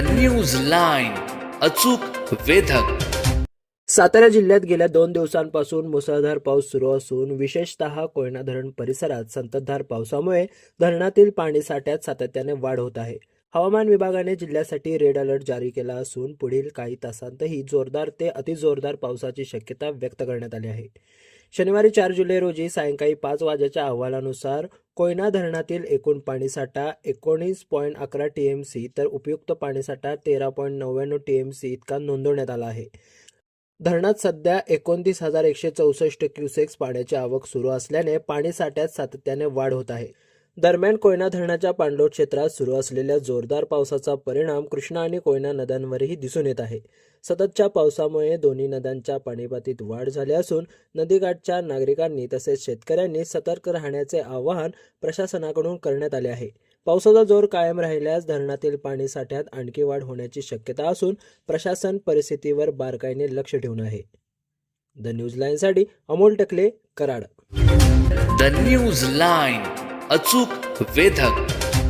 News line, अचूक वेधक. सातारा जिल्ह्यात गेल्या 2 दिवसांपासून मुसळधार पाऊस सुरू असून विशेषतः कोयना धरण परिसरात संततधार पावसामुळे धरणातील पाणीसाठ्यात सातत्याने वाढ होत आहे. हवामान विभागाने जिल्ह्यासाठी रेड अलर्ट जारी केला असून पुढील काही तासांतही जोरदार ते अतिजोरदार पावसाची शक्यता व्यक्त करण्यात आली आहे. शनिवारी 4 जुलै रोजी सायंकाळी 5 वाजेच्या अहवालानुसार कोयना धरणातील एकूण पाणीसाठा 19.11 TMC तर उपयुक्त पाणीसाठा 13.99 TMC इतका नोंदवण्यात आला आहे. धरणात सध्या 29,164 क्युसेक्स पाण्याची आवक सुरू असल्याने पाणीसाठ्यात सातत्याने वाढ होत आहे. दरम्यान कोयना धरणाच्या पाणलोट क्षेत्रात सुरू असलेल्या जोरदार पावसाचा परिणाम कृष्णा आणि कोयना नद्यांवरही दिसून येत आहे. सततच्या पावसामुळे दोन्ही नद्यांच्या पाणीपातीत वाढ झाली असून नदीकाठच्या नागरिकांनी तसेच शेतकऱ्यांनी सतर्क राहण्याचे आवाहन प्रशासनाकडून करण्यात आले आहे. पावसाचा जोर कायम राहिल्यास धरणातील पाणीसाठ्यात आणखी वाढ होण्याची शक्यता असून प्रशासन परिस्थितीवर बारकाईने लक्ष ठेवून आहे. द न्यूज लाईनसाठी अमोल टकले, कराड. न्यूज लाईन, अचूक वेधक.